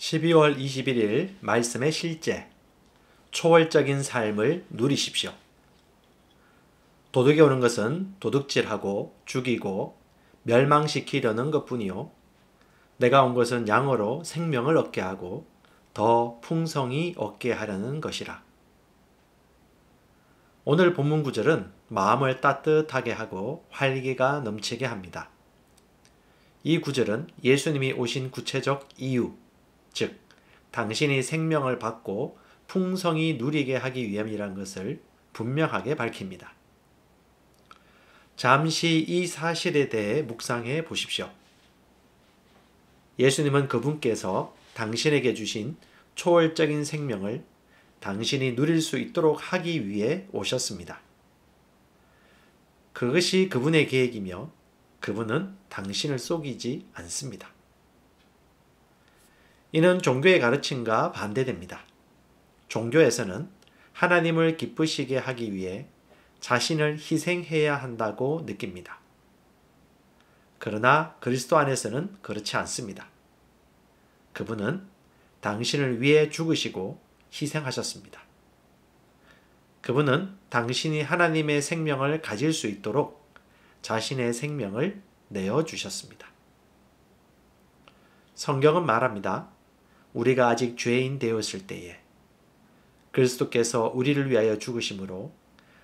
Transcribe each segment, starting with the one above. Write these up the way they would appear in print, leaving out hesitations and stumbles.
12월 21일 말씀의 실제, 초월적인 삶을 누리십시오. 도둑이 오는 것은 도둑질하고 죽이고 멸망시키려는 것뿐이요. 내가 온 것은 양으로 생명을 얻게 하고 더 풍성히 얻게 하려는 것이라. 오늘 본문 구절은 마음을 따뜻하게 하고 활기가 넘치게 합니다. 이 구절은 예수님이 오신 구체적 이유, 즉 당신이 생명을 받고 풍성히 누리게 하기 위함이라는 것을 분명하게 밝힙니다. 잠시 이 사실에 대해 묵상해 보십시오. 예수님은 그분께서 당신에게 주신 초월적인 생명을 당신이 누릴 수 있도록 하기 위해 오셨습니다. 그것이 그분의 계획이며 그분은 당신을 속이지 않습니다. 이는 종교의 가르침과 반대됩니다. 종교에서는 하나님을 기쁘시게 하기 위해 자신을 희생해야 한다고 느낍니다. 그러나 그리스도 안에서는 그렇지 않습니다. 그분은 당신을 위해 죽으시고 희생하셨습니다. 그분은 당신이 하나님의 생명을 가질 수 있도록 자신의 생명을 내어주셨습니다. 성경은 말합니다. 우리가 아직 죄인 되었을 때에 그리스도께서 우리를 위하여 죽으심으로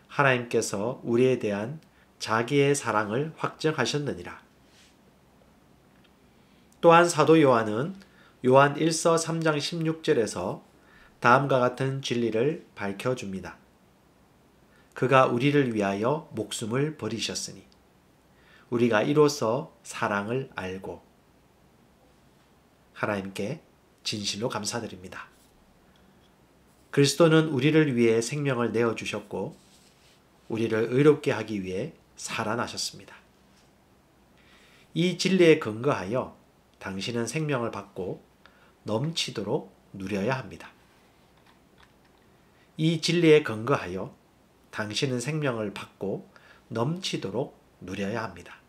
하나님께서 우리에 대한 자기의 사랑을 확증하셨느니라. 또한 사도 요한은 요한 1서 3장 16절에서 다음과 같은 진리를 밝혀줍니다. 그가 우리를 위하여 목숨을 버리셨으니 우리가 이로써 사랑을 알고. 하나님께 진실로 감사드립니다. 그리스도는 우리를 위해 생명을 내어주셨고 우리를 의롭게 하기 위해 살아나셨습니다. 이 진리에 근거하여 당신은 생명을 받고 넘치도록 누려야 합니다. 이 진리에 근거하여 당신은 생명을 받고 넘치도록 누려야 합니다.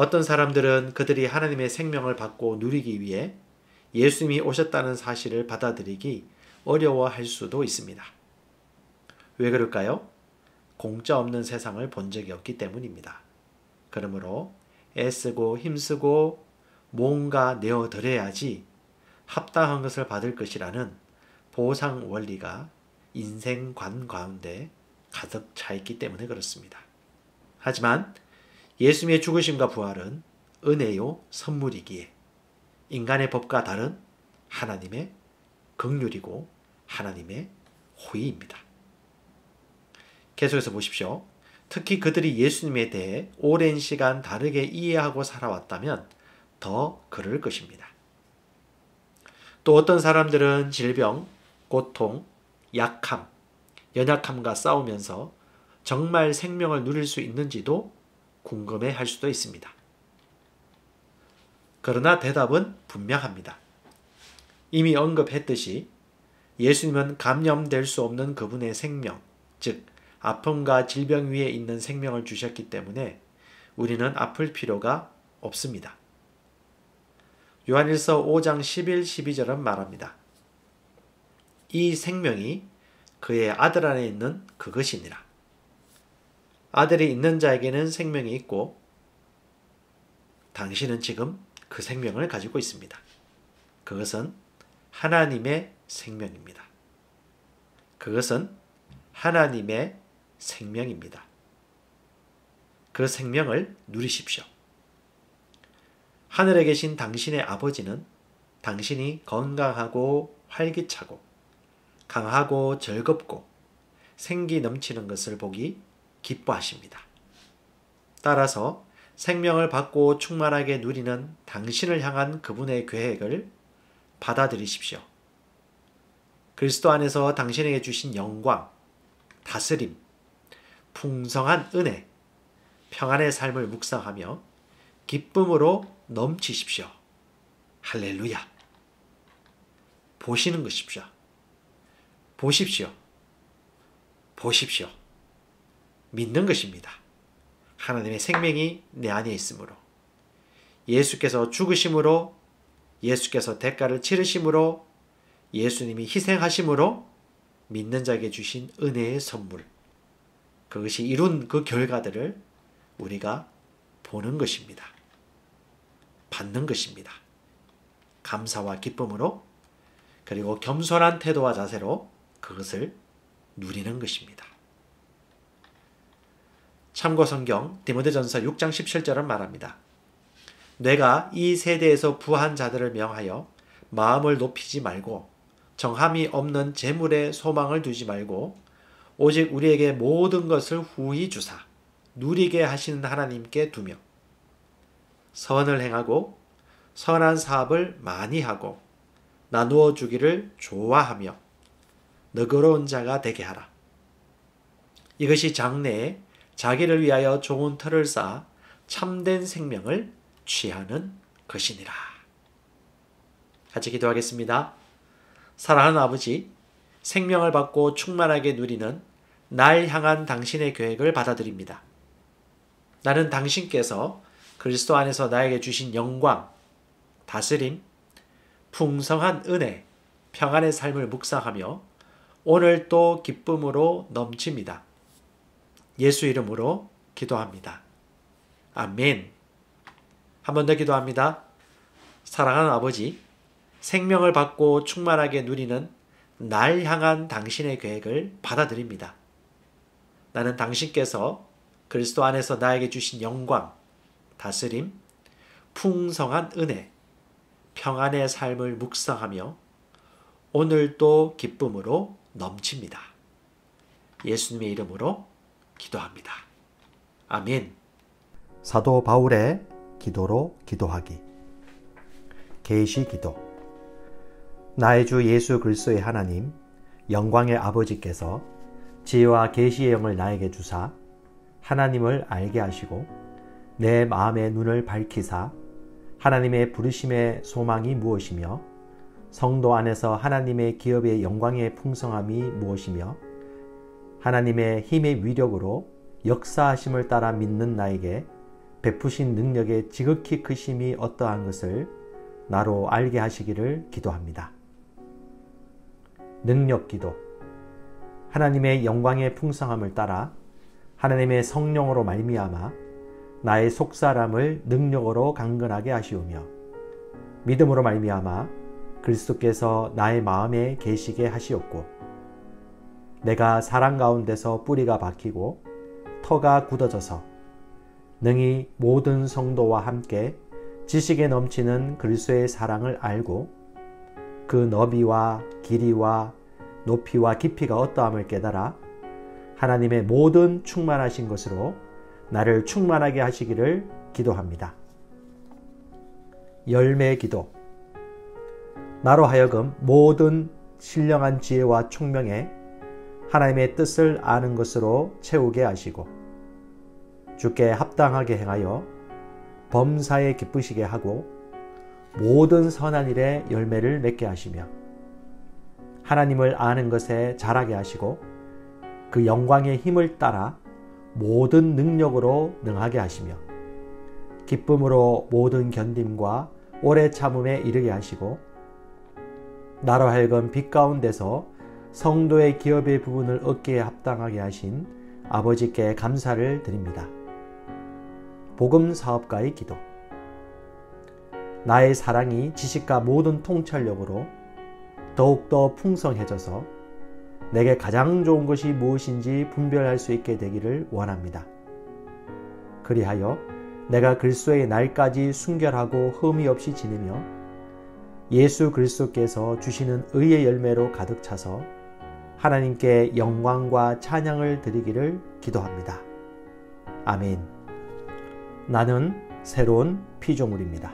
어떤 사람들은 그들이 하나님의 생명을 받고 누리기 위해 예수님이 오셨다는 사실을 받아들이기 어려워할 수도 있습니다. 왜 그럴까요? 공짜 없는 세상을 본 적이 없기 때문입니다. 그러므로 애쓰고 힘쓰고 뭔가 내어드려야지 합당한 것을 받을 것이라는 보상 원리가 인생관 가운데 가득 차 있기 때문에 그렇습니다. 하지만 예수님의 죽으심과 부활은 은혜요 선물이기에 인간의 법과 다른 하나님의 긍휼이고 하나님의 호의입니다. 계속해서 보십시오. 특히 그들이 예수님에 대해 오랜 시간 다르게 이해하고 살아왔다면 더 그럴 것입니다. 또 어떤 사람들은 질병, 고통, 약함, 연약함과 싸우면서 정말 생명을 누릴 수 있는지도 궁금해 할 수도 있습니다. 그러나 대답은 분명합니다. 이미 언급했듯이 예수님은 감염될 수 없는 그분의 생명, 즉 아픔과 질병 위에 있는 생명을 주셨기 때문에 우리는 아플 필요가 없습니다. 요한일서 5장 11, 12절은 말합니다. 이 생명이 그의 아들 안에 있는 그것이니라. 아들이 있는 자에게는 생명이 있고 당신은 지금 그 생명을 가지고 있습니다. 그것은 하나님의 생명입니다. 그것은 하나님의 생명입니다. 그 생명을 누리십시오. 하늘에 계신 당신의 아버지는 당신이 건강하고 활기차고 강하고 즐겁고 생기 넘치는 것을 보기 기뻐하십니다. 따라서 생명을 받고 충만하게 누리는 당신을 향한 그분의 계획을 받아들이십시오. 그리스도 안에서 당신에게 주신 영광, 다스림, 풍성한 은혜, 평안의 삶을 묵상하며 기쁨으로 넘치십시오. 할렐루야. 보시는 것입시오. 보십시오. 보십시오. 믿는 것입니다. 하나님의 생명이 내 안에 있으므로 예수께서 죽으심으로 예수께서 대가를 치르심으로 예수님이 희생하심으로 믿는 자에게 주신 은혜의 선물, 그것이 이룬 그 결과들을 우리가 보는 것입니다. 받는 것입니다. 감사와 기쁨으로, 그리고 겸손한 태도와 자세로 그것을 누리는 것입니다. 참고 성경 디모데전서 6장 17절은 말합니다. 내가 이 세대에서 부한 자들을 명하여 마음을 높이지 말고 정함이 없는 재물에 소망을 두지 말고 오직 우리에게 모든 것을 후히 주사 누리게 하시는 하나님께 두며 선을 행하고 선한 사업을 많이 하고 나누어 주기를 좋아하며 너그러운 자가 되게 하라. 이것이 장래에 자기를 위하여 좋은 터를 쌓아 참된 생명을 취하는 것이니라. 같이 기도하겠습니다. 사랑하는 아버지, 생명을 받고 충만하게 누리는 날 향한 당신의 계획을 받아들입니다. 나는 당신께서 그리스도 안에서 나에게 주신 영광, 다스림, 풍성한 은혜, 평안의 삶을 묵상하며 오늘 또 기쁨으로 넘칩니다. 예수 이름으로 기도합니다. 아멘. 한 번 더 기도합니다. 사랑하는 아버지, 생명을 받고 충만하게 누리는 날 향한 당신의 계획을 받아들입니다. 나는 당신께서 그리스도 안에서 나에게 주신 영광, 다스림, 풍성한 은혜, 평안의 삶을 묵상하며 오늘도 기쁨으로 넘칩니다. 예수님의 이름으로 기도합니다. 아멘. 사도 바울의 기도로 기도하기. 계시 기도. 나의 주 예수 그리스도의 하나님, 영광의 아버지께서 지혜와 계시의 영을 나에게 주사 하나님을 알게 하시고 내 마음의 눈을 밝히사 하나님의 부르심의 소망이 무엇이며 성도 안에서 하나님의 기업의 영광의 풍성함이 무엇이며 하나님의 힘의 위력으로 역사하심을 따라 믿는 나에게 베푸신 능력의 지극히 크심이 어떠한 것을 나로 알게 하시기를 기도합니다. 능력 기도. 하나님의 영광의 풍성함을 따라 하나님의 성령으로 말미암아 나의 속사람을 능력으로 강건하게 하시오며 믿음으로 말미암아 그리스도께서 나의 마음에 계시게 하시옵고 내가 사랑 가운데서 뿌리가 박히고 터가 굳어져서 능히 모든 성도와 함께 지식에 넘치는 그리스도의 사랑을 알고 그 너비와 길이와 높이와 깊이가 어떠함을 깨달아 하나님의 모든 충만하신 것으로 나를 충만하게 하시기를 기도합니다. 열매 기도. 나로 하여금 모든 신령한 지혜와 총명에 하나님의 뜻을 아는 것으로 채우게 하시고 주께 합당하게 행하여 범사에 기쁘시게 하고 모든 선한 일에 열매를 맺게 하시며 하나님을 아는 것에 자라게 하시고 그 영광의 힘을 따라 모든 능력으로 능하게 하시며 기쁨으로 모든 견딤과 오래 참음에 이르게 하시고 나로 하여금 빛 가운데서 성도의 기업의 부분을 얻기에 합당하게 하신 아버지께 감사를 드립니다. 복음 사업가의 기도. 나의 사랑이 지식과 모든 통찰력으로 더욱더 풍성해져서 내게 가장 좋은 것이 무엇인지 분별할 수 있게 되기를 원합니다. 그리하여 내가 그리스도의 날까지 순결하고 흠이 없이 지내며 예수 그리스도께서 주시는 의의 열매로 가득 차서 하나님께 영광과 찬양을 드리기를 기도합니다. 아멘. 나는 새로운 피조물입니다.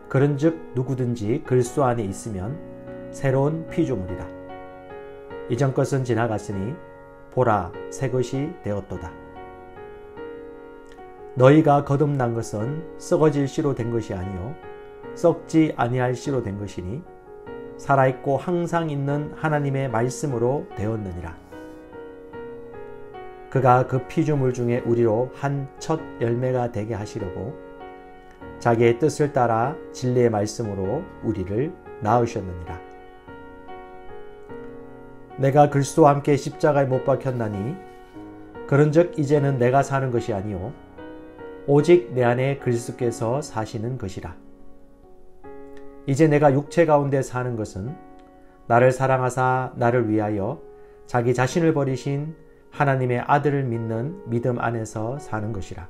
그런즉 누구든지 그리스도 안에 있으면 새로운 피조물이라. 이전 것은 지나갔으니 보라 새 것이 되었도다. 너희가 거듭난 것은 썩어질 씨로 된 것이 아니요 썩지 아니할 씨로 된 것이니 살아있고 항상 있는 하나님의 말씀으로 되었느니라. 그가 그 피조물 중에 우리로 한 첫 열매가 되게 하시려고 자기의 뜻을 따라 진리의 말씀으로 우리를 낳으셨느니라. 내가 그리스도와 함께 십자가에 못 박혔나니 그런즉 이제는 내가 사는 것이 아니요 오직 내 안에 그리스도께서 사시는 것이라. 이제 내가 육체 가운데 사는 것은 나를 사랑하사 나를 위하여 자기 자신을 버리신 하나님의 아들을 믿는 믿음 안에서 사는 것이라.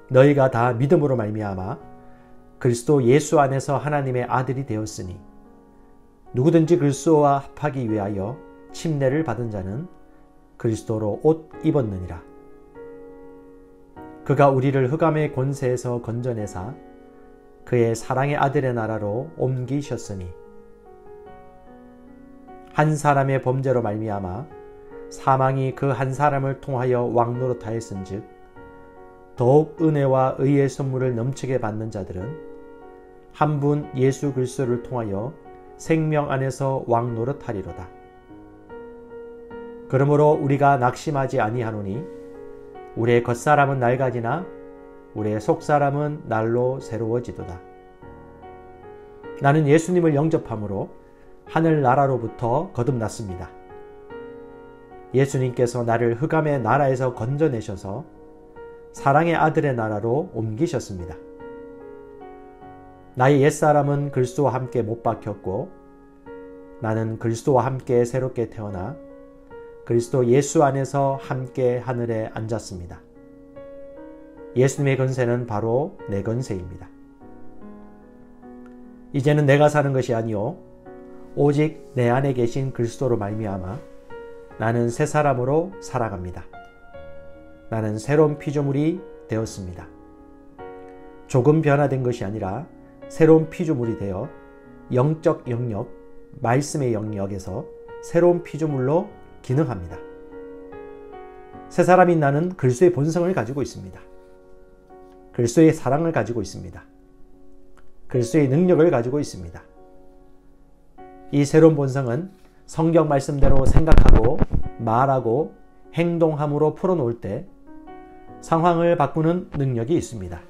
너희가 다 믿음으로 말미암아 그리스도 예수 안에서 하나님의 아들이 되었으니 누구든지 그리스도와 합하기 위하여 침례를 받은 자는 그리스도로 옷 입었느니라. 그가 우리를 흑암의 권세에서 건져내사 그의 사랑의 아들의 나라로 옮기셨으니 한 사람의 범죄로 말미암아 사망이 그 한 사람을 통하여 왕노릇하였은즉 더욱 은혜와 의의 선물을 넘치게 받는 자들은 한 분 예수 그리스도를 통하여 생명 안에서 왕노릇하리로다. 그러므로 우리가 낙심하지 아니하노니 우리의 겉사람은 낡아지나 우리의 속사람은 날로 새로워지도다. 나는 예수님을 영접함으로 하늘나라로부터 거듭났습니다. 예수님께서 나를 흑암의 나라에서 건져내셔서 사랑의 아들의 나라로 옮기셨습니다. 나의 옛사람은 그리스도와 함께 못 박혔고 나는 그리스도와 함께 새롭게 태어나 그리스도 예수 안에서 함께 하늘에 앉았습니다. 예수님의 권세는 바로 내 권세입니다. 이제는 내가 사는 것이 아니요 오직 내 안에 계신 그리스도로 말미암아 나는 새 사람으로 살아갑니다. 나는 새로운 피조물이 되었습니다. 조금 변화된 것이 아니라 새로운 피조물이 되어 영적 영역, 말씀의 영역에서 새로운 피조물로 기능합니다. 새 사람인 나는 그리스도의 본성을 가지고 있습니다. 그리스도의 사랑을 가지고 있습니다. 그리스도의 능력을 가지고 있습니다. 이 새로운 본성은 성경 말씀대로 생각하고 말하고 행동함으로 풀어놓을 때 상황을 바꾸는 능력이 있습니다.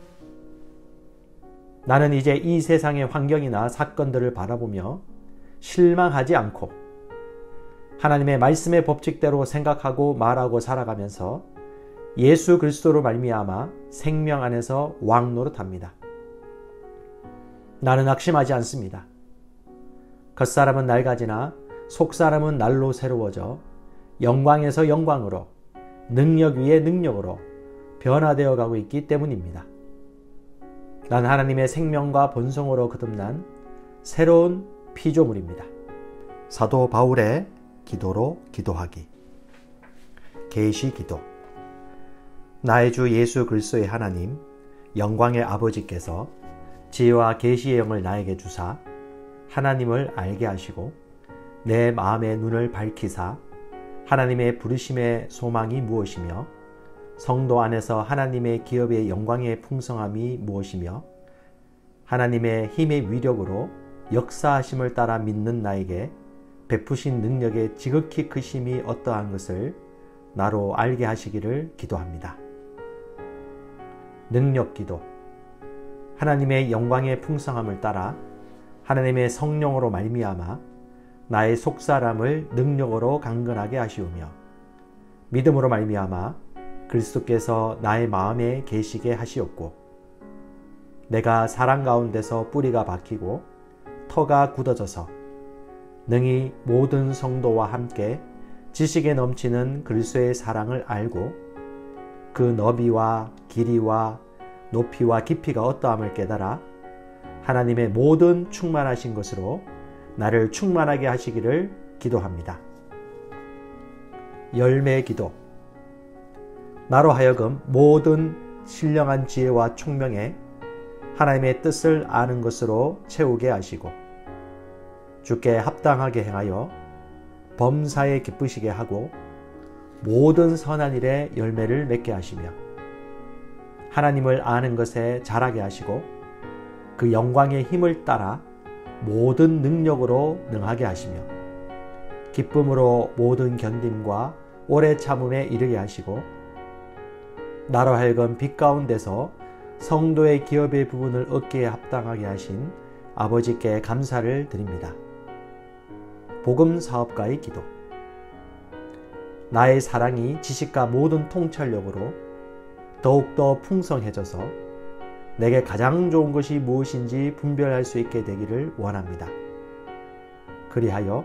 나는 이제 이 세상의 환경이나 사건들을 바라보며 실망하지 않고 하나님의 말씀의 법칙대로 생각하고 말하고 살아가면서 예수 그리스도로 말미암아 생명 안에서 왕노릇합니다. 나는 낙심하지 않습니다. 겉사람은 낡아지나 속사람은 날로 새로워져 영광에서 영광으로 능력 위에 능력으로 변화되어 가고 있기 때문입니다. 난 하나님의 생명과 본성으로 거듭난 새로운 피조물입니다. 사도 바울의 기도로 기도하기. 계시 기도. 나의 주 예수 그리스도의 하나님, 영광의 아버지께서 지혜와 계시의 영을 나에게 주사 하나님을 알게 하시고 내 마음의 눈을 밝히사 하나님의 부르심의 소망이 무엇이며 성도 안에서 하나님의 기업의 영광의 풍성함이 무엇이며 하나님의 힘의 위력으로 역사하심을 따라 믿는 나에게 베푸신 능력의 지극히 크심이 어떠한 것을 나로 알게 하시기를 기도합니다. 능력 기도. 하나님의 영광의 풍성함을 따라 하나님의 성령으로 말미암아 나의 속사람을 능력으로 강건하게 하시오며 믿음으로 말미암아 그리스도께서 나의 마음에 계시게 하시옵고 내가 사랑 가운데서 뿌리가 박히고 터가 굳어져서 능히 모든 성도와 함께 지식에 넘치는 그리스도의 사랑을 알고 그 너비와 길이와 높이와 깊이가 어떠함을 깨달아 하나님의 모든 충만하신 것으로 나를 충만하게 하시기를 기도합니다. 열매 기도. 나로 하여금 모든 신령한 지혜와 총명에 하나님의 뜻을 아는 것으로 채우게 하시고 주께 합당하게 행하여 범사에 기쁘시게 하고 모든 선한 일에 열매를 맺게 하시며 하나님을 아는 것에 자라게 하시고 그 영광의 힘을 따라 모든 능력으로 능하게 하시며 기쁨으로 모든 견딤과 오래 참음에 이르게 하시고 나로 하여금 빛 가운데서 성도의 기업의 부분을 얻기에 합당하게 하신 아버지께 감사를 드립니다. 복음 사업가의 기도. 나의 사랑이 지식과 모든 통찰력으로 더욱더 풍성해져서 내게 가장 좋은 것이 무엇인지 분별할 수 있게 되기를 원합니다. 그리하여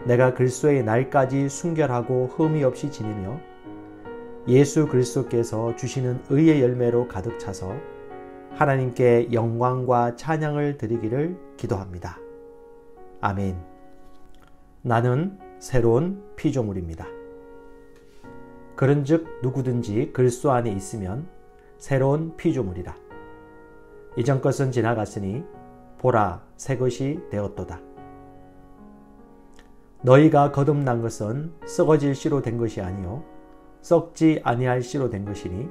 내가 그리스도의 날까지 순결하고 흠이 없이 지내며 예수 그리스도께서 주시는 의의 열매로 가득 차서 하나님께 영광과 찬양을 드리기를 기도합니다. 아멘. 나는 새로운 피조물입니다. 그런즉 누구든지 그리스도 안에 있으면 새로운 피조물이라. 이전 것은 지나갔으니 보라 새 것이 되었도다. 너희가 거듭난 것은 썩어질 씨로 된 것이 아니요 썩지 아니할 씨로 된 것이니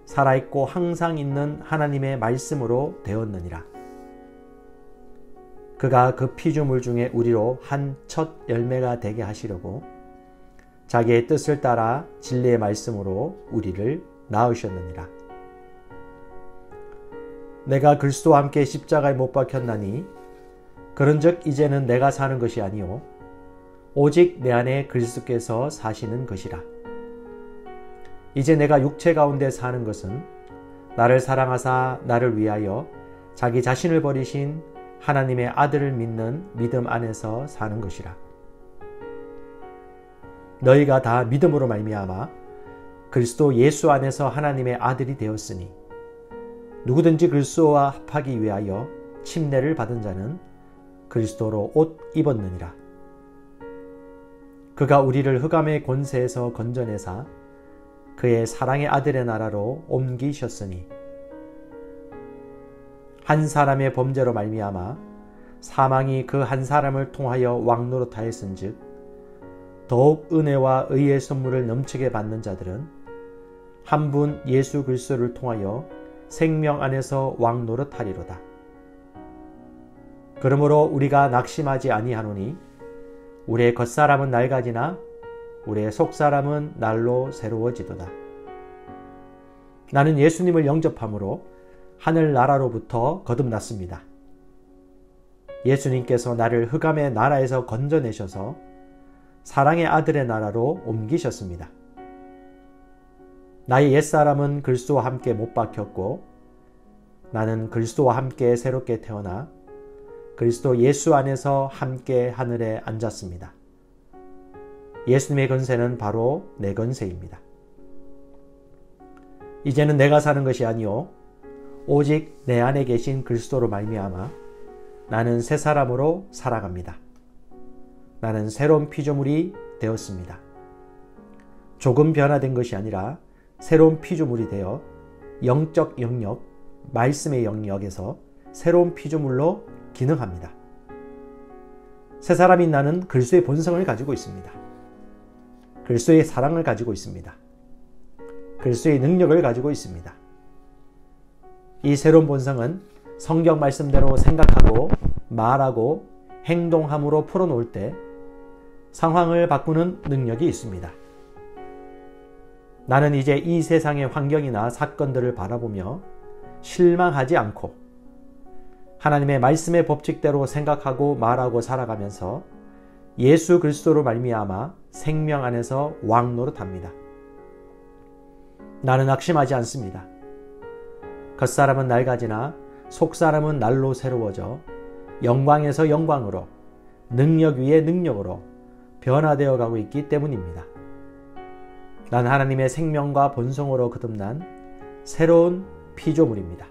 살아있고 항상 있는 하나님의 말씀으로 되었느니라. 그가 그 피조물 중에 우리로 한 첫 열매가 되게 하시려고 자기의 뜻을 따라 진리의 말씀으로 우리를 낳으셨느니라. 내가 그리스도와 함께 십자가에 못 박혔나니 그런즉 이제는 내가 사는 것이 아니요 오직 내 안에 그리스도께서 사시는 것이라. 이제 내가 육체 가운데 사는 것은 나를 사랑하사 나를 위하여 자기 자신을 버리신 하나님의 아들을 믿는 믿음 안에서 사는 것이라. 너희가 다 믿음으로 말미암아 그리스도 예수 안에서 하나님의 아들이 되었으니 누구든지 그리스도와 합하기 위하여 침례를 받은 자는 그리스도로 옷 입었느니라. 그가 우리를 흑암의 권세에서 건져내사 그의 사랑의 아들의 나라로 옮기셨으니 한 사람의 범죄로 말미암아 사망이 그 한 사람을 통하여 왕노릇하였은즉 더욱 은혜와 의의 선물을 넘치게 받는 자들은 한 분 예수 그리스도를 통하여 생명 안에서 왕노릇하리로다. 그러므로 우리가 낙심하지 아니하노니 우리의 겉사람은 낡아지나 우리의 속사람은 날로 새로워지도다. 나는 예수님을 영접함으로 하늘나라로부터 거듭났습니다. 예수님께서 나를 흑암의 나라에서 건져내셔서 사랑의 아들의 나라로 옮기셨습니다. 나의 옛사람은 그리스도와 함께 못 박혔고 나는 그리스도와 함께 새롭게 태어나 그리스도 예수 안에서 함께 하늘에 앉았습니다. 예수님의 권세는 바로 내 권세입니다. 이제는 내가 사는 것이 아니요 오직 내 안에 계신 그리스도로 말미암아 나는 새 사람으로 살아갑니다. 나는 새로운 피조물이 되었습니다. 조금 변화된 것이 아니라 새로운 피조물이 되어 영적 영역, 말씀의 영역에서 새로운 피조물로 기능합니다. 새 사람인 나는 그리스도의 본성을 가지고 있습니다. 그리스도의 사랑을 가지고 있습니다. 그리스도의 능력을 가지고 있습니다. 이 새로운 본성은 성경 말씀대로 생각하고 말하고 행동함으로 풀어놓을 때 상황을 바꾸는 능력이 있습니다. 나는 이제 이 세상의 환경이나 사건들을 바라보며 실망하지 않고 하나님의 말씀의 법칙대로 생각하고 말하고 살아가면서 예수 그리스도로 말미암아 생명 안에서 왕노릇합니다. 나는 낙심하지 않습니다. 겉사람은 낡아지나 속사람은 날로 새로워져 영광에서 영광으로 능력 위에 능력으로 변화되어 가고 있기 때문입니다. 난 하나님의 생명과 본성으로 거듭난 새로운 피조물입니다.